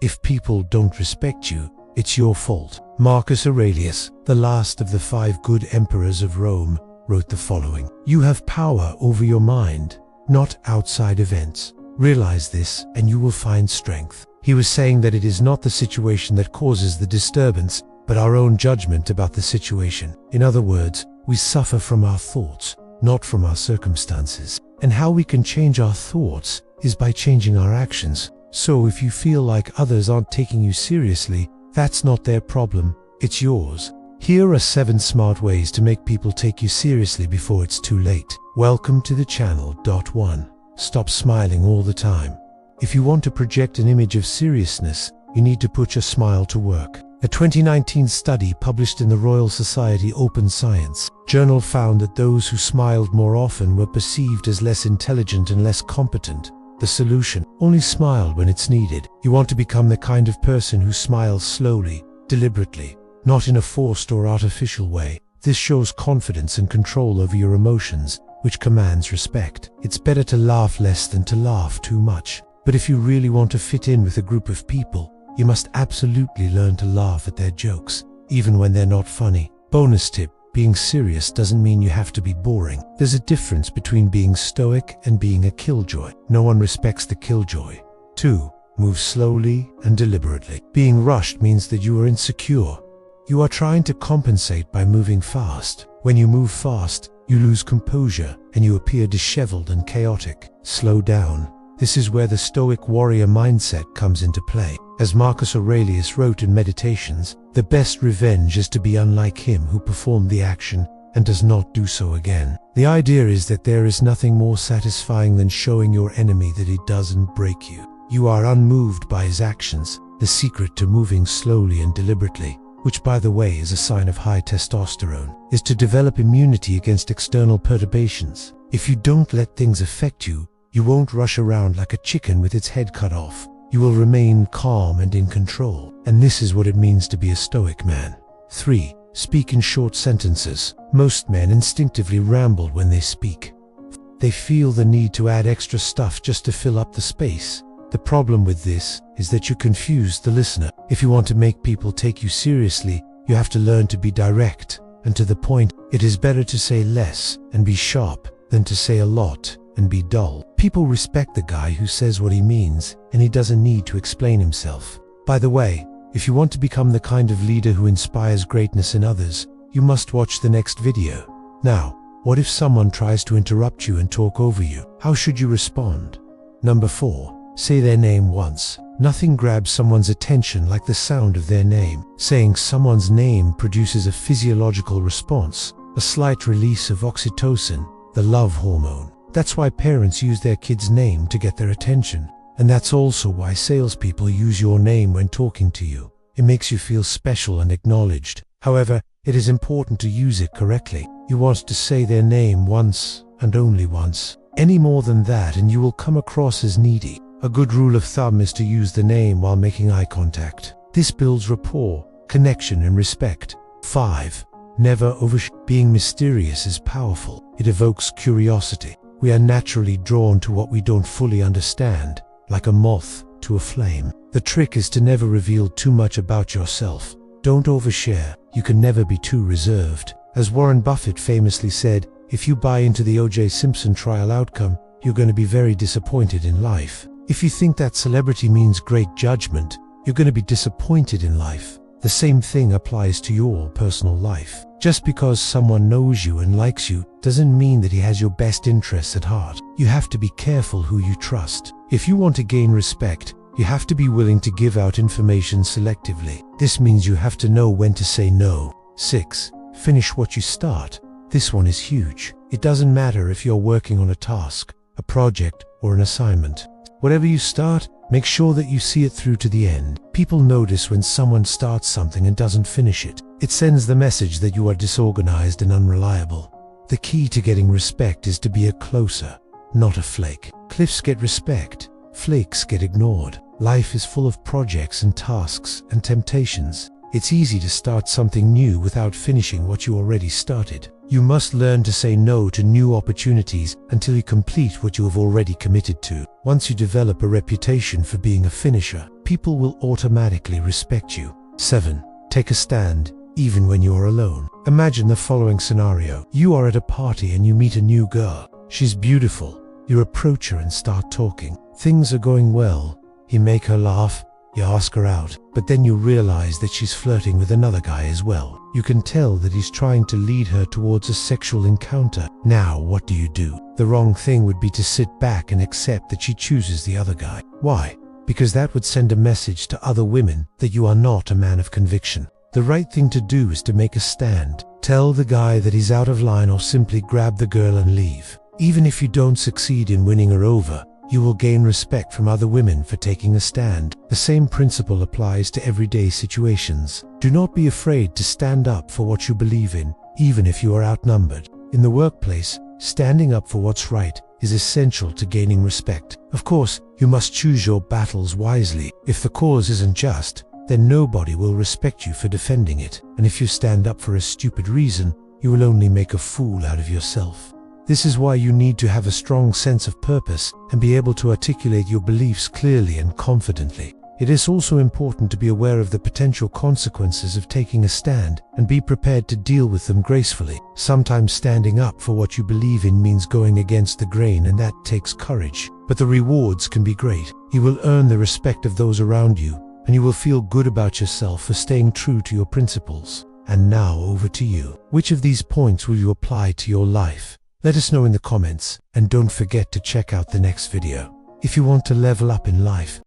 If people don't respect you, it's your fault. Marcus Aurelius, the last of the 5 good emperors of Rome, wrote the following: "You have power over your mind, not outside events. Realize this and you will find strength." He was saying that it is not the situation that causes the disturbance, but our own judgment about the situation. In other words, we suffer from our thoughts, not from our circumstances. And how we can change our thoughts is by changing our actions. So if you feel like others aren't taking you seriously, that's not their problem, it's yours. Here are 7 smart ways to make people take you seriously before it's too late. Welcome to the channel. 1. Stop smiling all the time. If you want to project an image of seriousness, you need to put your smile to work. A 2019 study published in the Royal Society Open Science journal found that those who smiled more often were perceived as less intelligent and less competent. The solution: only smile when it's needed. You want to become the kind of person who smiles slowly, deliberately, not in a forced or artificial way. This shows confidence and control over your emotions, which commands respect. It's better to laugh less than to laugh too much. But if you really want to fit in with a group of people, you must absolutely learn to laugh at their jokes, even when they're not funny. Bonus tip: being serious doesn't mean you have to be boring. There's a difference between being stoic and being a killjoy. No one respects the killjoy. 2. Move slowly and deliberately. Being rushed means that you are insecure. You are trying to compensate by moving fast. When you move fast, you lose composure and you appear disheveled and chaotic. Slow down. This is where the Stoic warrior mindset comes into play. As Marcus Aurelius wrote in Meditations, the best revenge is to be unlike him who performed the action and does not do so again. The idea is that there is nothing more satisfying than showing your enemy that he doesn't break you. You are unmoved by his actions. The secret to moving slowly and deliberately, which by the way is a sign of high testosterone, is to develop immunity against external perturbations. If you don't let things affect you, you won't rush around like a chicken with its head cut off. You will remain calm and in control. And this is what it means to be a stoic man. 3. Speak in short sentences. Most men instinctively ramble when they speak. They feel the need to add extra stuff just to fill up the space. The problem with this is that you confuse the listener. If you want to make people take you seriously, you have to learn to be direct and to the point. It is better to say less and be sharp than to say a lot and be dull. People respect the guy who says what he means, and he doesn't need to explain himself. By the way, if you want to become the kind of leader who inspires greatness in others, you must watch the next video. Now, what if someone tries to interrupt you and talk over you? How should you respond? 4. Say their name once. Nothing grabs someone's attention like the sound of their name. Saying someone's name produces a physiological response, a slight release of oxytocin, the love hormone. That's why parents use their kid's name to get their attention. And that's also why salespeople use your name when talking to you. It makes you feel special and acknowledged. However, it is important to use it correctly. You want to say their name once and only once. Any more than that and you will come across as needy. A good rule of thumb is to use the name while making eye contact. This builds rapport, connection and respect. 5. Never overshare. Being mysterious is powerful. It evokes curiosity. We are naturally drawn to what we don't fully understand, like a moth to a flame. The trick is to never reveal too much about yourself. Don't overshare. You can never be too reserved. As Warren Buffett famously said, if you buy into the O.J. Simpson trial outcome, you're going to be very disappointed in life. If you think that celebrity means great judgment, you're going to be disappointed in life. The same thing applies to your personal life. Just because someone knows you and likes you doesn't mean that he has your best interests at heart. You have to be careful who you trust. If you want to gain respect, you have to be willing to give out information selectively. This means you have to know when to say no. 6. Finish what you start. This one is huge. It doesn't matter if you're working on a task, a project, or an assignment. Whatever you start, make sure that you see it through to the end. People notice when someone starts something and doesn't finish it. It sends the message that you are disorganized and unreliable. The key to getting respect is to be a closer, not a flake. Cliffs get respect, flakes get ignored. Life is full of projects and tasks and temptations. It's easy to start something new without finishing what you already started. You must learn to say no to new opportunities until you complete what you have already committed to. Once you develop a reputation for being a finisher, people will automatically respect you. 7. Take a stand, even when you are alone. Imagine the following scenario. You are at a party and you meet a new girl. She's beautiful. You approach her and start talking. Things are going well. You make her laugh. You ask her out, but then you realize that she's flirting with another guy as well. You can tell that he's trying to lead her towards a sexual encounter. Now, what do? The wrong thing would be to sit back and accept that she chooses the other guy. Why? Because that would send a message to other women that you are not a man of conviction. The right thing to do is to make a stand. Tell the guy that he's out of line or simply grab the girl and leave. Even if you don't succeed in winning her over, you will gain respect from other women for taking a stand. The same principle applies to everyday situations. Do not be afraid to stand up for what you believe in, even if you are outnumbered. In the workplace, standing up for what's right is essential to gaining respect. Of course, you must choose your battles wisely. If the cause isn't just, then nobody will respect you for defending it. And if you stand up for a stupid reason, you will only make a fool out of yourself. This is why you need to have a strong sense of purpose and be able to articulate your beliefs clearly and confidently. It is also important to be aware of the potential consequences of taking a stand and be prepared to deal with them gracefully. Sometimes standing up for what you believe in means going against the grain, and that takes courage. But the rewards can be great. You will earn the respect of those around you, and you will feel good about yourself for staying true to your principles. And now over to you. Which of these points will you apply to your life? Let us know in the comments, and don't forget to check out the next video. If you want to level up in life,